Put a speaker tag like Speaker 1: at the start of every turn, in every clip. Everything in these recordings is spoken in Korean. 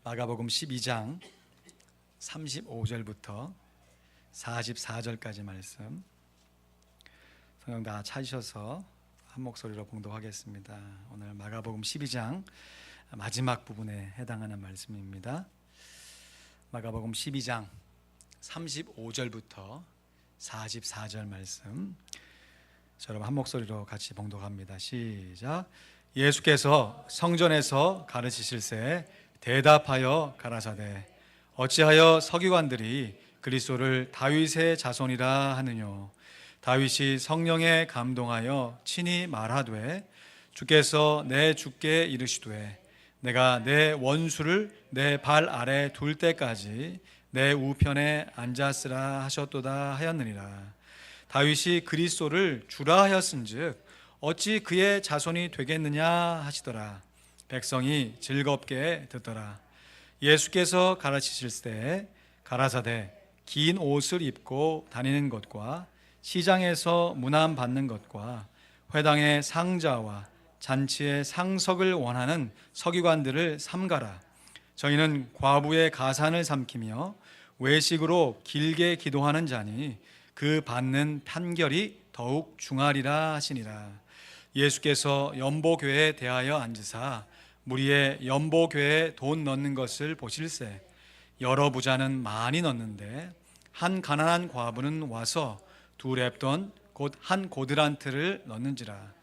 Speaker 1: 마가복음 12장 35절부터 44절까지 말씀 성경 다 찾으셔서 한 목소리로 봉독하겠습니다. 오늘 마가복음 12장 마지막 부분에 해당하는 말씀입니다. 마가복음 12장 35절부터 44절 말씀 여러분 한 목소리로 같이 봉독합니다. 시작. 예수께서 성전에서 가르치실새 대답하여 가라사대 어찌하여 서기관들이 그리스도를 다윗의 자손이라 하느뇨. 다윗이 성령에 감동하여 친히 말하되 주께서 내 주께 이르시되 내가 내 원수를 내 발 아래 둘 때까지 내 우편에 앉았으라 하셨도다 하였느니라. 다윗이 그리스도를 주라 하였은즉 어찌 그의 자손이 되겠느냐 하시더라. 백성이 즐겁게 듣더라. 예수께서 가르치실 때 가라사대 긴 옷을 입고 다니는 것과 시장에서 문안 받는 것과 회당의 상자와 잔치의 상석을 원하는 서기관들을 삼가라. 저희는 과부의 가산을 삼키며 외식으로 길게 기도하는 자니 그 받는 판결이 더욱 중하리라 하시니라. 예수께서 연보궤에 대하여 앉으사 무리의 연보궤에 돈 넣는 것을 보실세 여러 부자는 많이 넣는데 한 가난한 과부는 와서 두 렙돈 곧 한 고드란트를 넣는지라.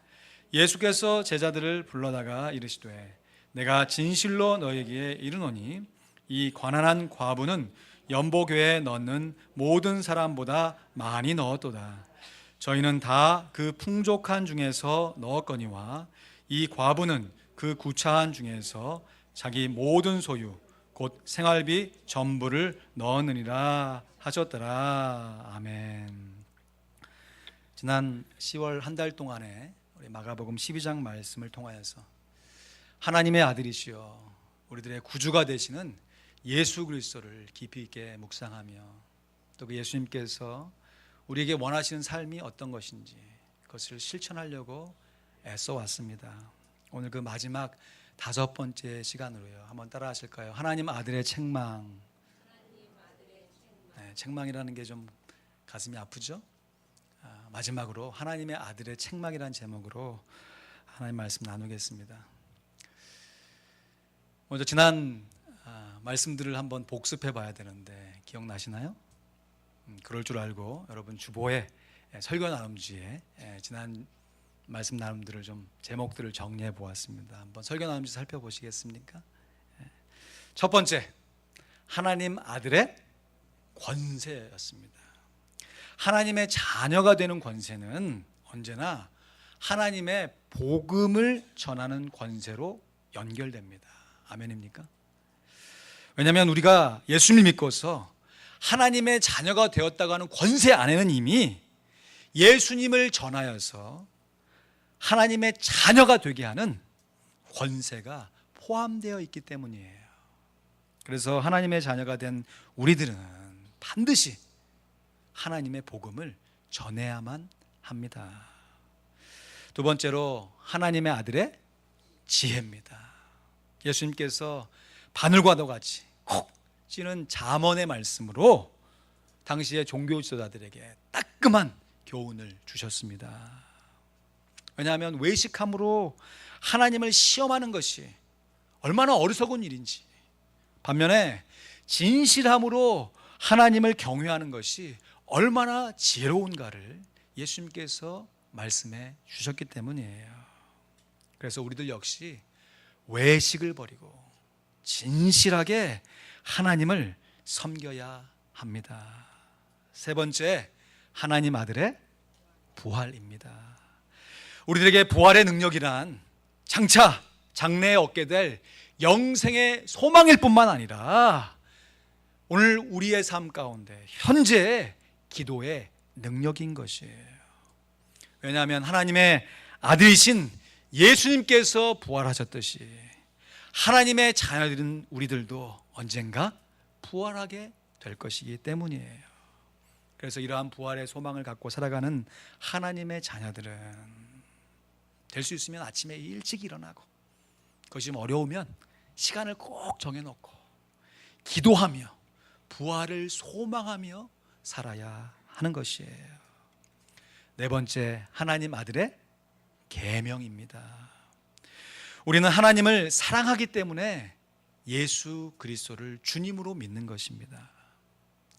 Speaker 1: 예수께서 제자들을 불러다가 이르시되 내가 진실로 너에게 이르노니 이 가난한 과부는 연보궤에 넣는 모든 사람보다 많이 넣었도다. 저희는 다 그 풍족한 중에서 넣었거니와 이 과부는 그 구차한 중에서 자기 모든 소유 곧 생활비 전부를 넣었느니라 하셨더라. 아멘. 지난 10월 한 달 동안에 우리 마가복음 12장 말씀을 통하여서 하나님의 아들이시여 우리들의 구주가 되시는 예수 그리스도를 깊이 있게 묵상하며 또 그 예수님께서 우리에게 원하시는 삶이 어떤 것인지 그것을 실천하려고 애써 왔습니다. 오늘 그 마지막 5번째 시간으로요. 한번 따라 하실까요? 하나님 아들의 책망. 네, 책망이라는 게 좀 가슴이 아프죠? 마지막으로 하나님의 아들의 책망이라는 제목으로 하나님 말씀 나누겠습니다. 먼저 지난 말씀들을 한번 복습해 봐야 되는데 기억나시나요? 그럴 줄 알고 여러분 주보에 설교 나눔지에 지난 말씀 나눔들을 좀 제목들을 정리해 보았습니다. 한번 설교 나눔지 살펴보시겠습니까? 첫 번째, 하나님 아들의 권세였습니다. 하나님의 자녀가 되는 권세는 언제나 하나님의 복음을 전하는 권세로 연결됩니다. 아멘입니까? 왜냐하면 우리가 예수님을 믿고서 하나님의 자녀가 되었다고 하는 권세 안에는 이미 예수님을 전하여서 하나님의 자녀가 되게 하는 권세가 포함되어 있기 때문이에요. 그래서 하나님의 자녀가 된 우리들은 반드시 하나님의 복음을 전해야만 합니다. 두 번째로 하나님의 아들의 지혜입니다. 예수님께서 바늘과도 같이 콕 찌는 잠언의 말씀으로 당시의 종교 지도자들에게 따끔한 교훈을 주셨습니다. 왜냐하면 외식함으로 하나님을 시험하는 것이 얼마나 어리석은 일인지, 반면에 진실함으로 하나님을 경외하는 것이 얼마나 지혜로운가를 예수님께서 말씀해 주셨기 때문이에요. 그래서 우리들 역시 외식을 버리고 진실하게 하나님을 섬겨야 합니다. 세 번째, 하나님 아들의 부활입니다. 우리들에게 부활의 능력이란 장차 장래에 얻게 될 영생의 소망일 뿐만 아니라 오늘 우리의 삶 가운데 현재의 기도의 능력인 것이에요. 왜냐하면 하나님의 아들이신 예수님께서 부활하셨듯이 하나님의 자녀들인 우리들도 언젠가 부활하게 될 것이기 때문이에요. 그래서 이러한 부활의 소망을 갖고 살아가는 하나님의 자녀들은 될 수 있으면 아침에 일찍 일어나고, 그것이 좀 어려우면 시간을 꼭 정해놓고 기도하며 부활을 소망하며 살아야 하는 것이에요. 네 번째, 하나님 아들의 계명입니다. 우리는 하나님을 사랑하기 때문에 예수 그리스도를 주님으로 믿는 것입니다.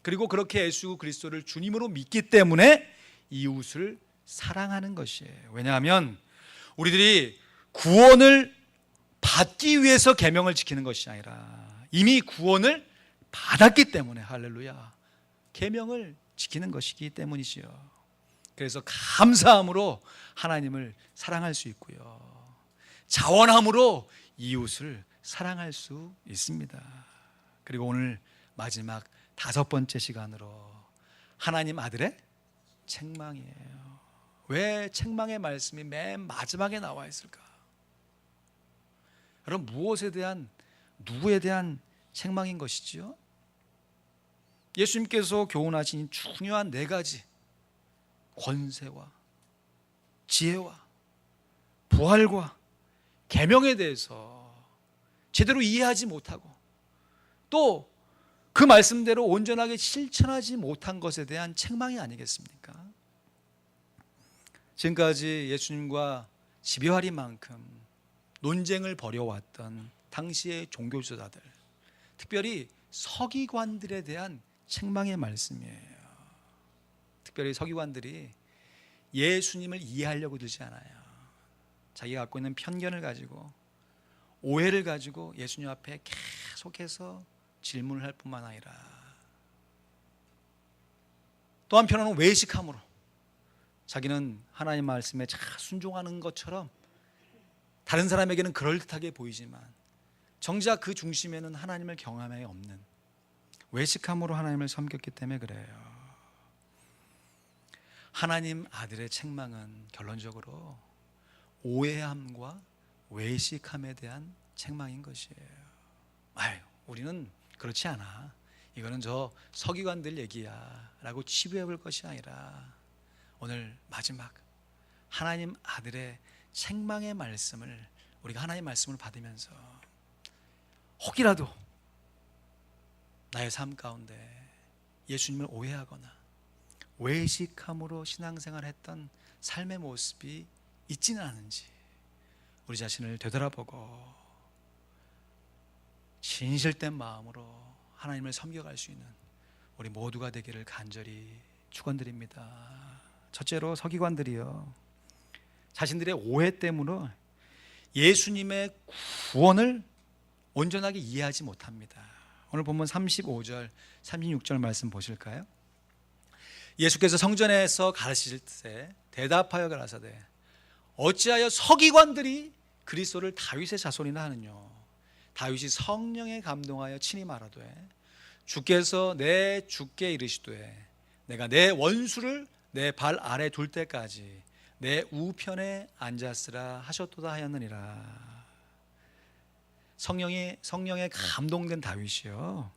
Speaker 1: 그리고 그렇게 예수 그리스도를 주님으로 믿기 때문에 이웃을 사랑하는 것이에요. 왜냐하면 우리들이 구원을 받기 위해서 계명을 지키는 것이 아니라 이미 구원을 받았기 때문에, 할렐루야, 계명을 지키는 것이기 때문이지요. 그래서 감사함으로 하나님을 사랑할 수 있고요, 자원함으로 이웃을 사랑할 수 있습니다. 그리고 오늘 마지막 다섯 번째 시간으로 하나님 아들의 책망이에요. 왜 책망의 말씀이 맨 마지막에 나와 있을까? 여러분, 무엇에 대한, 누구에 대한 책망인 것이지요? 예수님께서 교훈하신 중요한 네 가지, 권세와 지혜와 부활과 계명에 대해서 제대로 이해하지 못하고 또 그 말씀대로 온전하게 실천하지 못한 것에 대한 책망이 아니겠습니까? 지금까지 예수님과 지배할 만큼 논쟁을 벌여왔던 당시의 종교지도자들, 특별히 서기관들에 대한 책망의 말씀이에요. 특별히 서기관들이 예수님을 이해하려고 들지 않아요. 자기가 갖고 있는 편견을 가지고, 오해를 가지고 예수님 앞에 계속해서 질문을 할 뿐만 아니라 또 한편으로는 외식함으로 자기는 하나님 말씀에 잘 순종하는 것처럼 다른 사람에게는 그럴듯하게 보이지만 정작 그 중심에는 하나님을 경험함이 없는 외식함으로 하나님을 섬겼기 때문에 그래요. 하나님 아들의 책망은 결론적으로 오해함과 외식함에 대한 책망인 것이에요. 아유, 우리는 그렇지 않아, 이거는 저 서기관들 얘기야 라고 치부해 볼 것이 아니라 오늘 마지막 하나님 아들의 책망의 말씀을 우리가 하나님 말씀을 받으면서 혹이라도 나의 삶 가운데 예수님을 오해하거나 외식함으로 신앙생활을 했던 삶의 모습이 있지는 않은지 우리 자신을 되돌아보고 진실된 마음으로 하나님을 섬겨갈 수 있는 우리 모두가 되기를 간절히 축원드립니다. 첫째로 서기관들이요, 자신들의 오해 때문에 예수님의 구원을 온전하게 이해하지 못합니다. 오늘 본문 35절 36절 말씀 보실까요? 예수께서 성전에서 가르치실 때 대답하여 가라사대 어찌하여 서기관들이 그리스도를 다윗의 자손이나 하느뇨? 다윗이 성령에 감동하여 친히 말하되 주께서 내 주께 이르시되 내가 내 원수를 내 발 아래 둘 때까지 내 우편에 앉았으라 하셨도다 하였느니라. 성령에 감동된 다윗이요,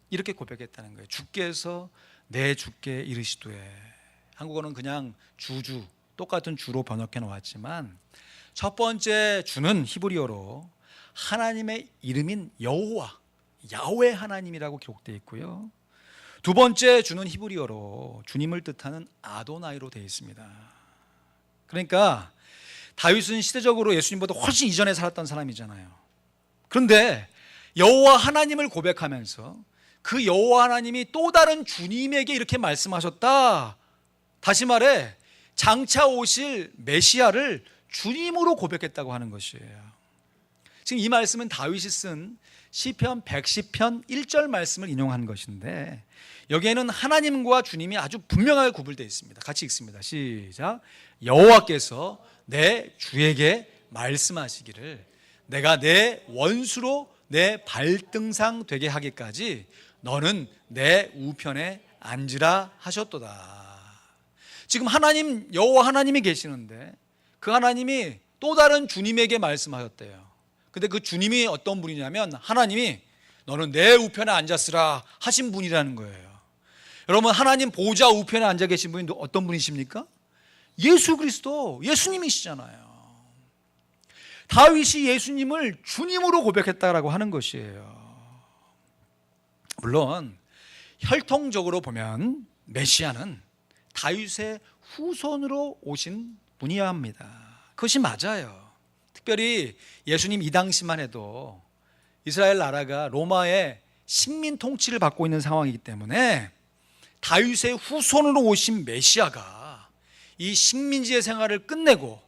Speaker 1: 이렇게 고백했다는 거예요. 주께서 내 주께 이르시되, 한국어는 그냥 주주, 똑같은 주로 번역해 놓았지만 첫 번째 주는 히브리어로 하나님의 이름인 여호와, 야훼 하나님이라고 기록되어 있고요, 두 번째 주는 히브리어로 주님을 뜻하는 아도나이로 되어 있습니다. 그러니까 다윗은 시대적으로 예수님보다 훨씬 이전에 살았던 사람이잖아요. 그런데 여호와 하나님을 고백하면서 그 여호와 하나님이 또 다른 주님에게 이렇게 말씀하셨다, 다시 말해 장차 오실 메시아를 주님으로 고백했다고 하는 것이에요. 지금 이 말씀은 다윗이 쓴 시편 110편 1절 말씀을 인용한 것인데 여기에는 하나님과 주님이 아주 분명하게 구분되어 있습니다. 같이 읽습니다. 시작. 여호와께서 내 주에게 말씀하시기를 내가 내 원수로 내 발등상 되게 하기까지 너는 내 우편에 앉으라 하셨도다. 지금 하나님, 여호와 하나님이 계시는데 그 하나님이 또 다른 주님에게 말씀하셨대요. 근데 그 주님이 어떤 분이냐면 하나님이 너는 내 우편에 앉았으라 하신 분이라는 거예요. 여러분, 하나님 보좌 우편에 앉아 계신 분이 어떤 분이십니까? 예수 그리스도, 예수님이시잖아요. 다윗이 예수님을 주님으로 고백했다라고 하는 것이에요. 물론 혈통적으로 보면 메시아는 다윗의 후손으로 오신 분이어야 합니다. 그것이 맞아요. 특별히 예수님 이 당시만 해도 이스라엘 나라가 로마의 식민 통치를 받고 있는 상황이기 때문에 다윗의 후손으로 오신 메시아가 이 식민지의 생활을 끝내고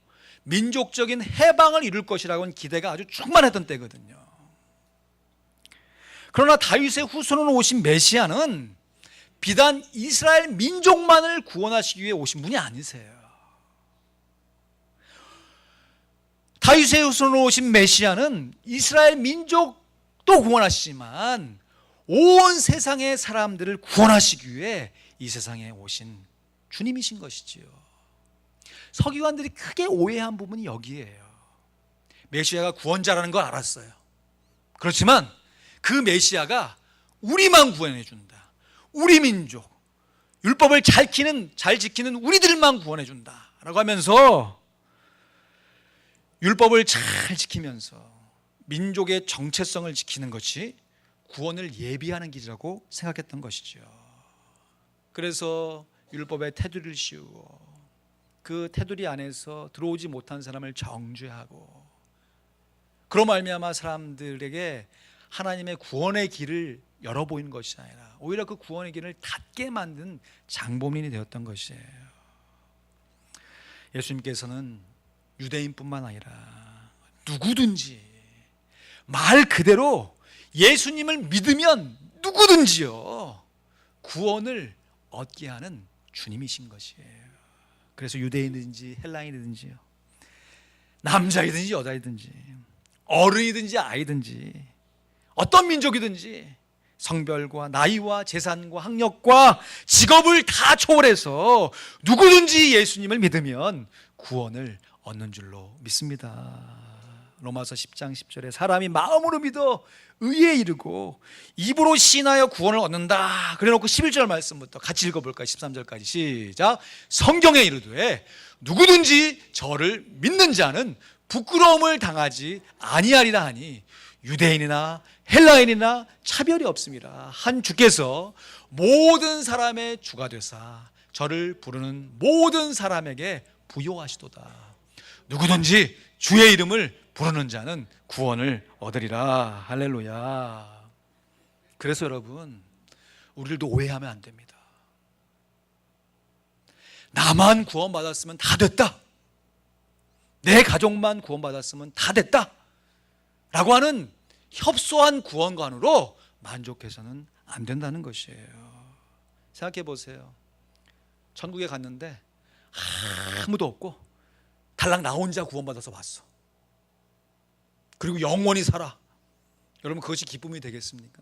Speaker 1: 민족적인 해방을 이룰 것이라고는 기대가 아주 충만했던 때거든요. 그러나 다윗의 후손으로 오신 메시아는 비단 이스라엘 민족만을 구원하시기 위해 오신 분이 아니세요. 다윗의 후손으로 오신 메시아는 이스라엘 민족도 구원하시지만 온 세상의 사람들을 구원하시기 위해 이 세상에 오신 주님이신 것이지요. 서기관들이 크게 오해한 부분이 여기에요. 메시아가 구원자라는 걸 알았어요. 그렇지만 그 메시아가 우리만 구원해 준다, 우리 민족, 율법을 잘 지키는 우리들만 구원해 준다 라고 하면서 율법을 잘 지키면서 민족의 정체성을 지키는 것이 구원을 예비하는 길이라고 생각했던 것이죠. 그래서 율법에 테두리를 씌우고 그 테두리 안에서 들어오지 못한 사람을 정죄하고, 그로 말미암아 사람들에게 하나님의 구원의 길을 열어 보이는 것이 아니라 오히려 그 구원의 길을 닫게 만든 장본인이 되었던 것이에요. 예수님께서는 유대인뿐만 아니라 누구든지 말 그대로 예수님을 믿으면 누구든지요 구원을 얻게 하는 주님이신 것이에요. 그래서 유대인이든지 헬라인이든지요, 남자이든지 여자이든지 어른이든지 아이든지 어떤 민족이든지 성별과 나이와 재산과 학력과 직업을 다 초월해서 누구든지 예수님을 믿으면 구원을 얻는 줄로 믿습니다. 로마서 10장 10절에 사람이 마음으로 믿어 의에 이르고 입으로 시인하여 구원을 얻는다 그래놓고 11절 말씀부터 같이 읽어볼까요? 13절까지 시작. 성경에 이르되 누구든지 저를 믿는 자는 부끄러움을 당하지 아니하리라 하니 유대인이나 헬라인이나 차별이 없습니다. 한 주께서 모든 사람의 주가 되사 저를 부르는 모든 사람에게 부요하시도다. 누구든지 주의 이름을 부르는 자는 구원을 얻으리라. 할렐루야. 그래서 여러분, 우리들도 오해하면 안 됩니다. 나만 구원받았으면 다 됐다, 내 가족만 구원받았으면 다 됐다 라고 하는 협소한 구원관으로 만족해서는 안 된다는 것이에요. 생각해 보세요. 천국에 갔는데 아무도 없고 달랑 나 혼자 구원받아서 왔어. 그리고 영원히 살아. 여러분, 그것이 기쁨이 되겠습니까?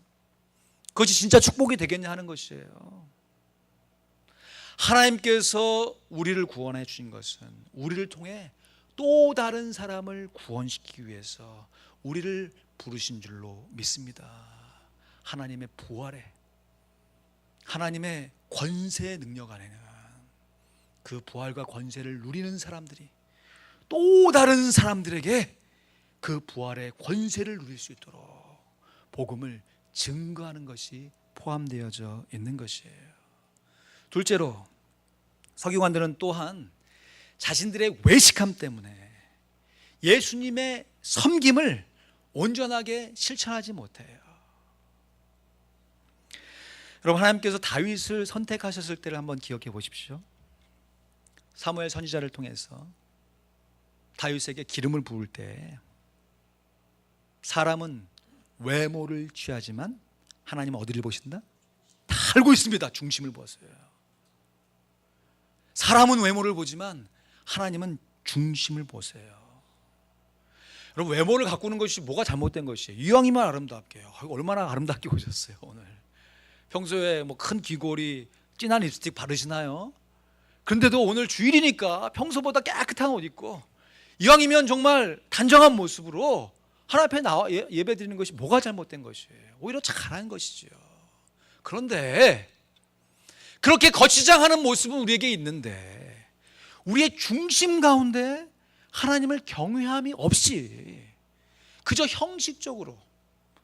Speaker 1: 그것이 진짜 축복이 되겠냐 하는 것이에요. 하나님께서 우리를 구원해 주신 것은 우리를 통해 또 다른 사람을 구원시키기 위해서 우리를 부르신 줄로 믿습니다. 하나님의 부활에, 하나님의 권세의 능력 안에는 그 부활과 권세를 누리는 사람들이 또 다른 사람들에게 그 부활의 권세를 누릴 수 있도록 복음을 증거하는 것이 포함되어져 있는 것이에요. 둘째로, 서기관들은 또한 자신들의 외식함 때문에 예수님의 섬김을 온전하게 실천하지 못해요. 여러분, 하나님께서 다윗을 선택하셨을 때를 한번 기억해 보십시오. 사무엘 선지자를 통해서 다윗에게 기름을 부을 때 사람은 외모를 취하지만 하나님은 어디를 보신다? 다 알고 있습니다. 중심을 보세요. 사람은 외모를 보지만 하나님은 중심을 보세요. 여러분, 외모를 가꾸는 것이 뭐가 잘못된 것이에요? 이왕이면 아름답게. 얼마나 아름답게 오셨어요 오늘. 평소에 뭐 큰 귀걸이, 진한 립스틱 바르시나요? 그런데도 오늘 주일이니까 평소보다 깨끗한 옷 입고 이왕이면 정말 단정한 모습으로 하나님 앞에 나와 예배 드리는 것이 뭐가 잘못된 것이에요? 오히려 잘한 것이죠. 그런데 그렇게 거치장하는 모습은 우리에게 있는데 우리의 중심 가운데 하나님을 경외함이 없이 그저 형식적으로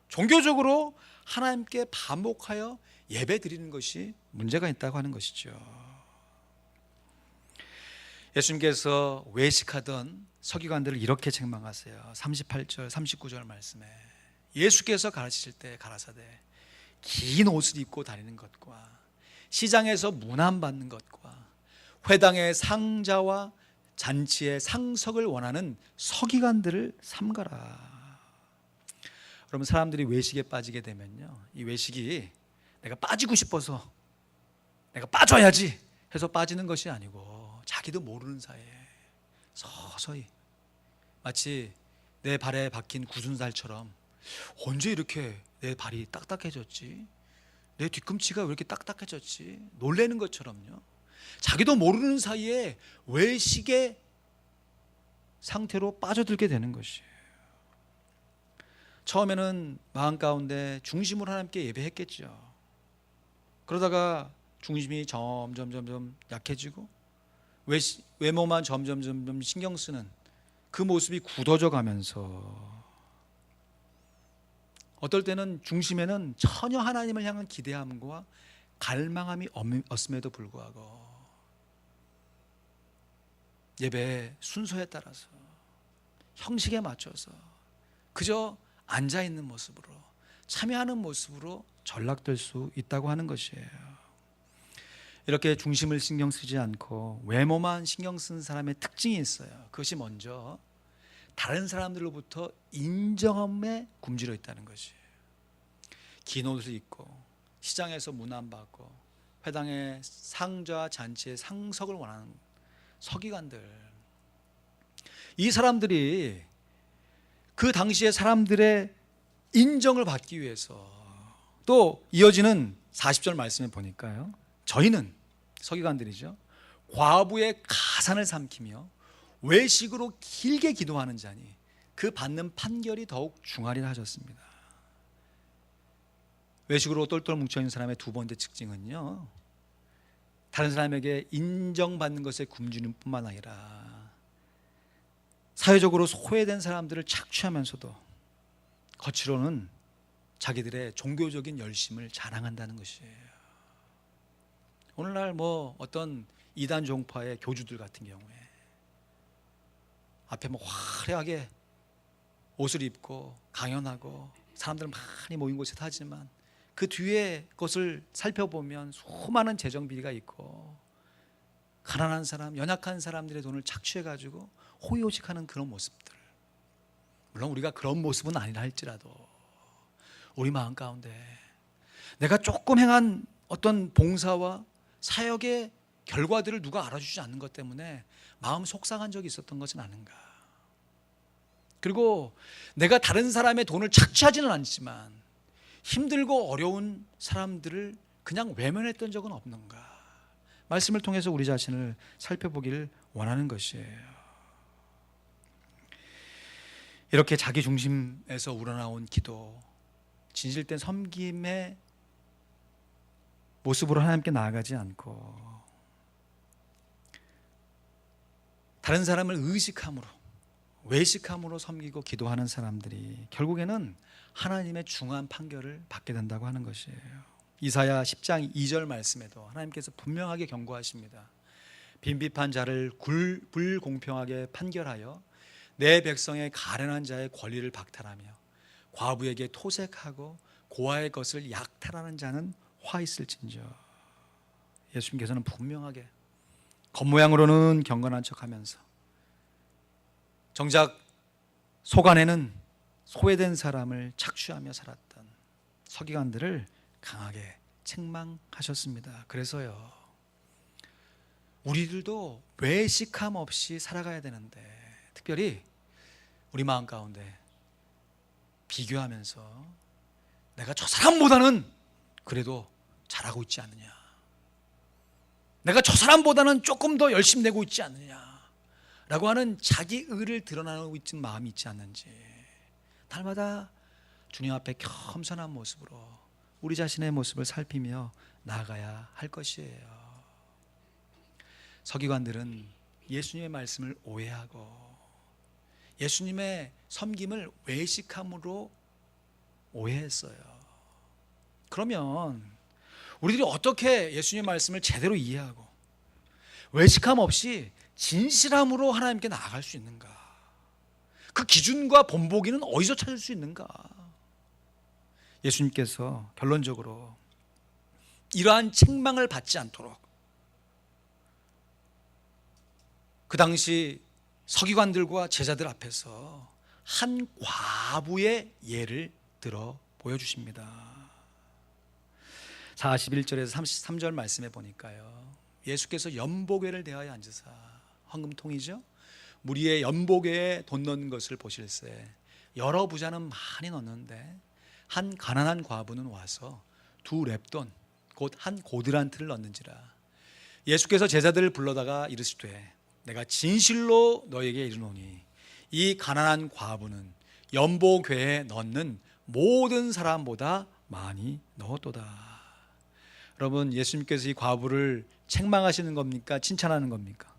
Speaker 1: 종교적으로 하나님께 반복하여 예배 드리는 것이 문제가 있다고 하는 것이죠. 예수님께서 외식하던 서기관들을 이렇게 책망하세요. 38절 39절 말씀에 예수께서 가르치실 때 가라사대 긴 옷을 입고 다니는 것과 시장에서 문안받는 것과 회당의 상자와 잔치의 상석을 원하는 서기관들을 삼가라. 그러면 사람들이 외식에 빠지게 되면요, 이 외식이 내가 빠지고 싶어서 내가 빠져야지 해서 빠지는 것이 아니고 자기도 모르는 사이에 서서히 마치 내 발에 박힌 굳은살처럼 언제 이렇게 내 발이 딱딱해졌지? 내 뒤꿈치가 왜 이렇게 딱딱해졌지? 놀라는 것처럼요, 자기도 모르는 사이에 외식의 상태로 빠져들게 되는 것이에요. 처음에는 마음 가운데 중심으로 하나님께 예배했겠죠. 그러다가 중심이 점점 약해지고 외모만 점점 신경 쓰는 그 모습이 굳어져 가면서 어떨 때는 중심에는 전혀 하나님을 향한 기대함과 갈망함이 없음에도 불구하고 예배의 순서에 따라서 형식에 맞춰서 그저 앉아있는 모습으로 참여하는 모습으로 전락될 수 있다고 하는 것이에요. 이렇게 중심을 신경 쓰지 않고 외모만 신경 쓰는 사람의 특징이 있어요. 그것이 먼저 다른 사람들로부터 인정함에 굶주려 있다는 것이에요. 긴 옷을 입고 시장에서 문안받고 회당의 상좌 잔치의 상석을 원하는 서기관들, 이 사람들이 그 당시에 사람들의 인정을 받기 위해서, 또 이어지는 40절 말씀에 보니까요, 저희는 서기관들이죠, 과부의 가산을 삼키며 외식으로 길게 기도하는 자니 그 받는 판결이 더욱 중하리라 하셨습니다. 외식으로 똘똘 뭉쳐있는 사람의 두 번째 특징은요, 다른 사람에게 인정받는 것에 굶주는 뿐만 아니라 사회적으로 소외된 사람들을 착취하면서도 겉으로는 자기들의 종교적인 열심을 자랑한다는 것이에요. 오늘날 어떤 이단 종파의 교주들 같은 경우에 앞에 화려하게 옷을 입고 강연하고 사람들 많이 모인 곳에 타지만 그 뒤에 것을 살펴보면 수많은 재정비리가 있고 가난한 사람, 연약한 사람들의 돈을 착취해가지고 호의호식하는 그런 모습들, 물론 우리가 그런 모습은 아니라 할지라도 우리 마음 가운데 내가 조금 행한 어떤 봉사와 사역의 결과들을 누가 알아주지 않는 것 때문에 마음 속상한 적이 있었던 것은 아닌가. 그리고 내가 다른 사람의 돈을 착취하지는 않지만 힘들고 어려운 사람들을 그냥 외면했던 적은 없는가. 말씀을 통해서 우리 자신을 살펴보기를 원하는 것이에요. 이렇게 자기 중심에서 우러나온 기도, 진실된 섬김의 모습으로 하나님께 나아가지 않고 다른 사람을 의식함으로, 외식함으로 섬기고 기도하는 사람들이 결국에는 하나님의 중한 판결을 받게 된다고 하는 것이에요. 이사야 10장 2절 말씀에도 하나님께서 분명하게 경고하십니다. 빈비판 자를 불공평하게 판결하여 내 백성의 가련한 자의 권리를 박탈하며 과부에게 토색하고 고아의 것을 약탈하는 자는 화 있을진저. 예수님께서는 분명하게 겉모양으로는 경건한 척하면서 정작 속 안에는 소외된 사람을 착취하며 살았던 서기관들을 강하게 책망하셨습니다. 그래서요, 우리들도 외식함 없이 살아가야 되는데, 특별히 우리 마음 가운데 비교하면서 내가 저 사람보다는 그래도 잘하고 있지 않느냐, 내가 저 사람보다는 조금 더 열심히 내고 있지 않느냐 라고 하는 자기 의를 드러나고 있는 마음이 있지 않는지, 날마다 주님 앞에 겸손한 모습으로 우리 자신의 모습을 살피며 나아가야 할 것이에요. 서기관들은 예수님의 말씀을 오해하고 예수님의 섬김을 외식함으로 오해했어요. 그러면 우리들이 어떻게 예수님의 말씀을 제대로 이해하고 외식함 없이 진실함으로 하나님께 나아갈 수 있는가? 그 기준과 본보기는 어디서 찾을 수 있는가? 예수님께서 결론적으로 이러한 책망을 받지 않도록 그 당시 서기관들과 제자들 앞에서 한 과부의 예를 들어 보여주십니다. 41절에서 33절 말씀에 보니까요, 예수께서 연보궤를 대하여 앉으사, 헌금통이죠, 무리의 연보궤에 돈 넣는 것을 보실세 여러 부자는 많이 넣는데 한 가난한 과부는 와서 2렙돈 곧 한 고드란트를 넣는지라. 예수께서 제자들을 불러다가 이르시되 내가 진실로 너에게 이르노니 이 가난한 과부는 연보궤에 넣는 모든 사람보다 많이 넣었도다. 여러분, 예수님께서 이 과부를 책망하시는 겁니까? 칭찬하는 겁니까?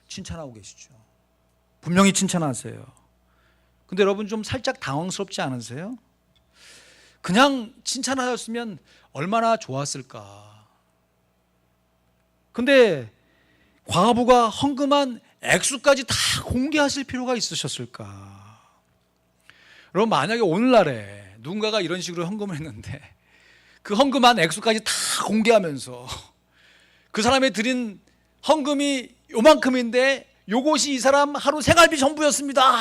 Speaker 1: 칭찬하고 계시죠. 분명히 칭찬하세요. 근데 여러분, 좀 살짝 당황스럽지 않으세요? 그냥 칭찬하셨으면 얼마나 좋았을까. 근데 과부가 헌금한 액수까지 다 공개하실 필요가 있으셨을까? 여러분, 만약에 오늘날에 누군가가 이런 식으로 헌금을 했는데 그 헌금한 액수까지 다 공개하면서 그 사람이 드린 헌금이 요만큼인데 요것이 이 사람 하루 생활비 전부였습니다,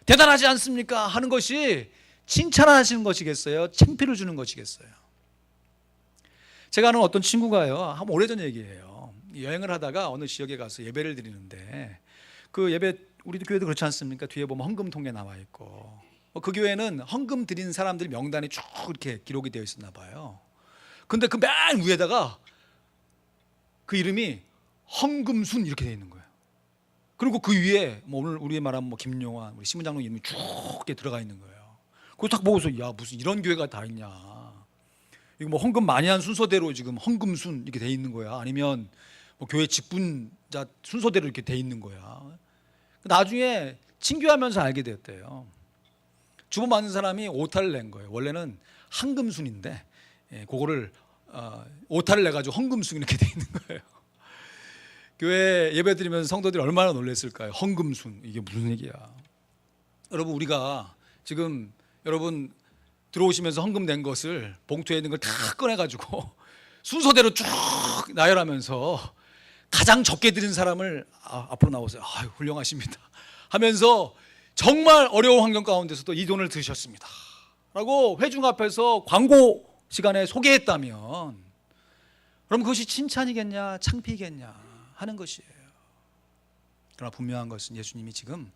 Speaker 1: 대단하지 않습니까? 하는 것이 칭찬하시는 것이겠어요? 창피를 주는 것이겠어요? 제가 아는 어떤 친구가요, 한 오래전 얘기예요. 여행을 하다가 어느 지역에 가서 예배를 드리는데 그 예배, 우리 교회도 그렇지 않습니까? 뒤에 보면 헌금통에 나와 있고, 그 교회는 헌금 드린 사람들 명단이 쭉 이렇게 기록이 되어 있었나 봐요. 근데 그 맨 위에다가 그 이름이 헌금순 이렇게 되어 있는 거예요. 그리고 그 위에 뭐 오늘 우리 말하면 뭐 김용환, 우리 심은장로 이름이 쭉 이렇게 들어가 있는 거예요. 그거 딱 보고서, 야, 무슨 이런 교회가 다 있냐, 이거 뭐 헌금 많이 한 순서대로 지금 헌금순 이렇게 돼 있는 거야, 아니면 뭐 교회 직분자 순서대로 이렇게 돼 있는 거야. 나중에 친교하면서 알게 되었대요. 주보 받는 사람이 오타를 낸 거예요. 원래는 한금순인데 그거를 오타를 내가지고 헌금순 이렇게 돼 있는 거예요. 교회 예배 드리면서 성도들이 얼마나 놀랐을까요? 헌금순, 이게 무슨 얘기야? 여러분, 우리가 지금 여러분 들어오시면서 헌금 낸 것을 봉투에 있는 걸 다 꺼내가지고 순서대로 쭉 나열하면서 가장 적게 드린 사람을 앞으로 나오세요, 아유, 훌륭하십니다 하면서 정말 어려운 환경 가운데서도 이 돈을 드셨습니다 라고 회중 앞에서 광고 시간에 소개했다면, 그럼 그것이 칭찬이겠냐 창피겠냐 하는 것이에요. 그러나 분명한 것은 예수님이 지금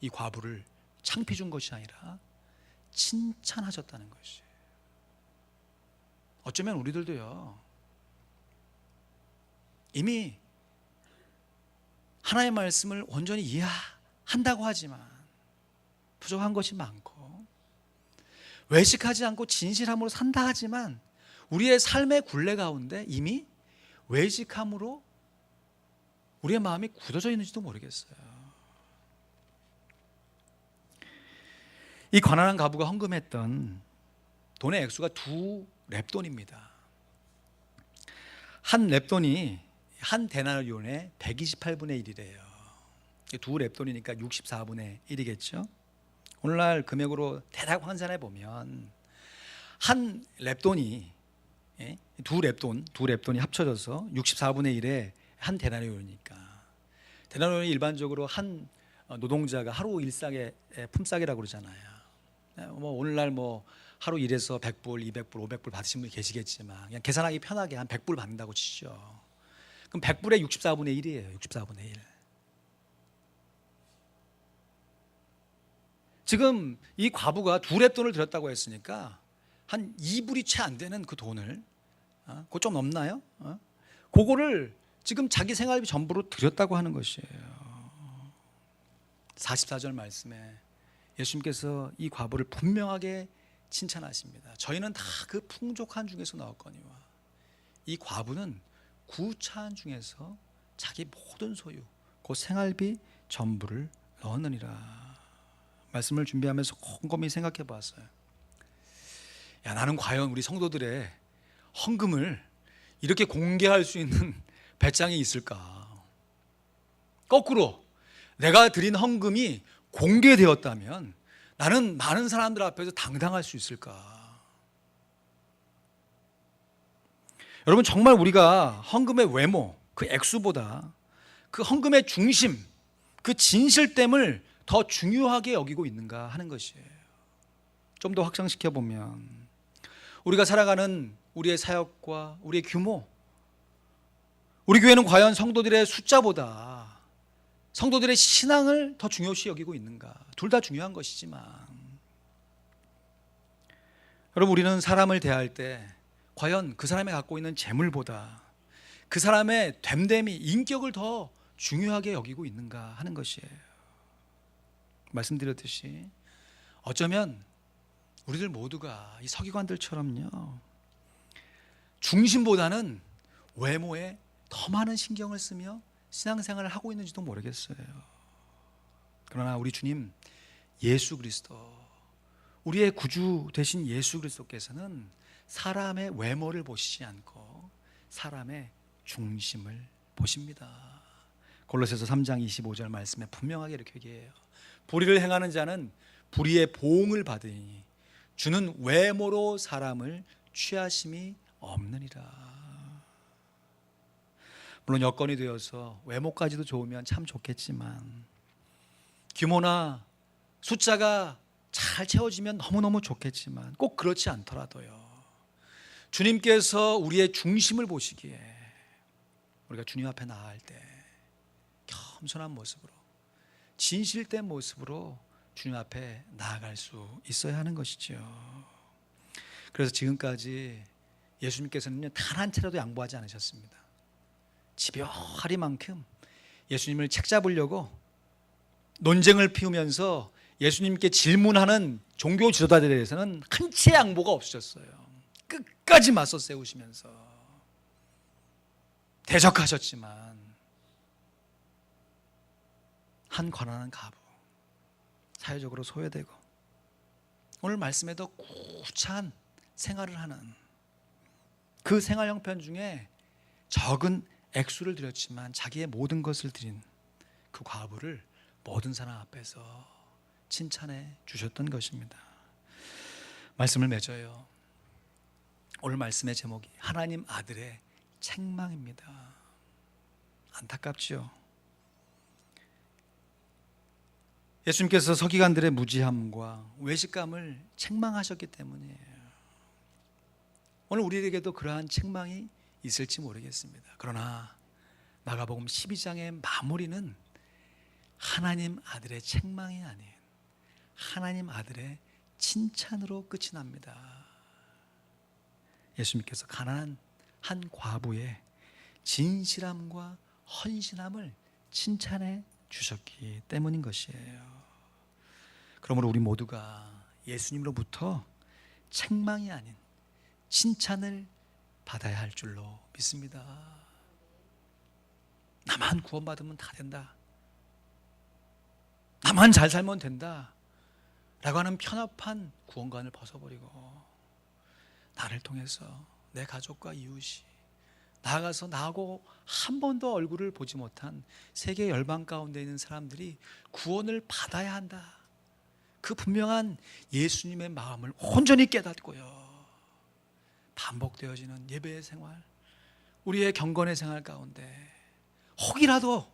Speaker 1: 이 과부를 창피 준 것이 아니라 칭찬하셨다는 것이에요. 어쩌면 우리들도요, 이미 하나님의 말씀을 온전히 이해한다고 하지만 부족한 것이 많고, 외식하지 않고 진실함으로 산다 하지만 우리의 삶의 굴레 가운데 이미 외식함으로 우리의 마음이 굳어져 있는지도 모르겠어요. 이 가난한 과부가 헌금했던 돈의 액수가 2렙돈입니다. 한 렙돈이 한 데나리온의 128분의 1이래요. 2렙돈이니까 64분의 1이겠죠. 오늘날 금액으로 대략 환산해 보면 한 렙돈이 2렙돈이 합쳐져서 64분의 1의 한 데나리온이니까, 데나리온이 일반적으로 한 노동자가 하루 일상의 품삯이라고 그러잖아요. 뭐 오늘날 뭐 하루 일해서 100불, 200불, 500불 받으신 분이 계시겠지만 그냥 계산하기 편하게 한 100불 받는다고 치죠. 그럼 100불에 64분의 1이에요. 64분의 1. 지금 이 과부가 2렙돈을 들였다고 했으니까 한 2불이 채 안 되는 그 돈을, 그거 좀 넘나요? 그거를 지금 자기 생활비 전부로 드렸다고 하는 것이에요. 44절 말씀에 예수님께서 이 과부를 분명하게 칭찬하십니다. 저희는 다 그 풍족한 중에서 나왔거니와 이 과부는 구차한 중에서 자기 모든 소유 그 생활비 전부를 넣었느니라. 말씀을 준비하면서 곰곰이 생각해 보았어요. 야, 나는 과연 우리 성도들의 헌금을 이렇게 공개할 수 있는 배짱이 있을까? 거꾸로 내가 드린 헌금이 공개되었다면 나는 많은 사람들 앞에서 당당할 수 있을까? 여러분, 정말 우리가 헌금의 외모, 그 액수보다 그 헌금의 중심, 그 진실됨을 더 중요하게 여기고 있는가 하는 것이에요. 좀 더 확장시켜 보면 우리가 살아가는 우리의 사역과 우리의 규모, 우리 교회는 과연 성도들의 숫자보다 성도들의 신앙을 더 중요시 여기고 있는가? 둘 다 중요한 것이지만, 여러분, 우리는 사람을 대할 때 과연 그 사람이 갖고 있는 재물보다 그 사람의 됨됨이, 인격을 더 중요하게 여기고 있는가 하는 것이에요. 말씀드렸듯이 어쩌면 우리들 모두가 이 서기관들처럼요, 중심보다는 외모에 더 많은 신경을 쓰며 신앙생활을 하고 있는지도 모르겠어요. 그러나 우리 주님 예수 그리스도, 우리의 구주 되신 예수 그리스도께서는 사람의 외모를 보시지 않고 사람의 중심을 보십니다. 골로새서 3장 25절 말씀에 분명하게 이렇게 얘기해요. 불의를 행하는 자는 불의의 보응을 받으니 주는 외모로 사람을 취하심이 없느니라. 물론 여건이 되어서 외모까지도 좋으면 참 좋겠지만, 규모나 숫자가 잘 채워지면 너무너무 좋겠지만, 꼭 그렇지 않더라도요, 주님께서 우리의 중심을 보시기에 우리가 주님 앞에 나아갈 때 겸손한 모습으로, 진실된 모습으로 주님 앞에 나아갈 수 있어야 하는 것이죠. 그래서 지금까지 예수님께서는 단 한 차례도 양보하지 않으셨습니다. 집요하리만큼 예수님을 책잡으려고 논쟁을 피우면서 예수님께 질문하는 종교 지도자들에 대해서는 한 채 양보가 없으셨어요. 끝까지 맞서 세우시면서 대적하셨지만, 한 가난한 가부, 사회적으로 소외되고 오늘 말씀에도 구차한 생활을 하는 그 생활 형편 중에 적은 액수를 드렸지만 자기의 모든 것을 드린 그 과부를 모든 사람 앞에서 칭찬해 주셨던 것입니다. 말씀을 맺어요. 오늘 말씀의 제목이 하나님 아들의 책망입니다. 안타깝죠. 예수님께서 서기관들의 무지함과 외식감을 책망하셨기 때문이에요. 오늘 우리에게도 그러한 책망이 있을지 모르겠습니다. 그러나 마가복음 12장의 마무리는 하나님 아들의 책망이 아닌 하나님 아들의 칭찬으로 끝이 납니다. 예수님께서 가난한 한 과부의 진실함과 헌신함을 칭찬해 주셨기 때문인 것이에요. 그러므로 우리 모두가 예수님으로부터 책망이 아닌 칭찬을 받아야 할 줄로 믿습니다. 나만 구원받으면 다 된다, 나만 잘 살면 된다 라고 하는 편협한 구원관을 벗어버리고, 나를 통해서 내 가족과 이웃이, 나아가서 나하고 한 번도 얼굴을 보지 못한 세계 열방 가운데 있는 사람들이 구원을 받아야 한다, 그 분명한 예수님의 마음을 온전히 깨닫고요, 반복되어지는 예배의 생활, 우리의 경건의 생활 가운데 혹이라도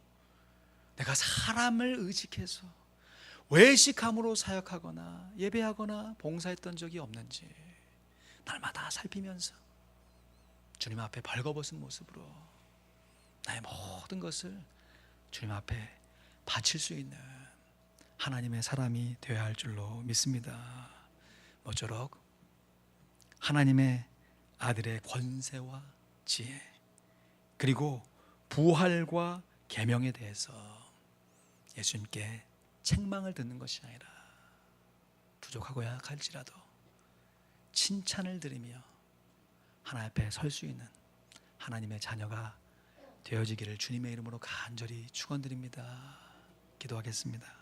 Speaker 1: 내가 사람을 의식해서 외식함으로 사역하거나 예배하거나 봉사했던 적이 없는지 날마다 살피면서 주님 앞에 벌거벗은 모습으로 나의 모든 것을 주님 앞에 바칠 수 있는 하나님의 사람이 되어야 할 줄로 믿습니다. 모쪼록 하나님의 아들의 권세와 지혜, 그리고 부활과 계명에 대해서 예수님께 책망을 듣는 것이 아니라 부족하고 약할지라도 칭찬을 드리며 하나님 앞에 설 수 있는 하나님의 자녀가 되어지기를 주님의 이름으로 간절히 축원드립니다. 기도하겠습니다.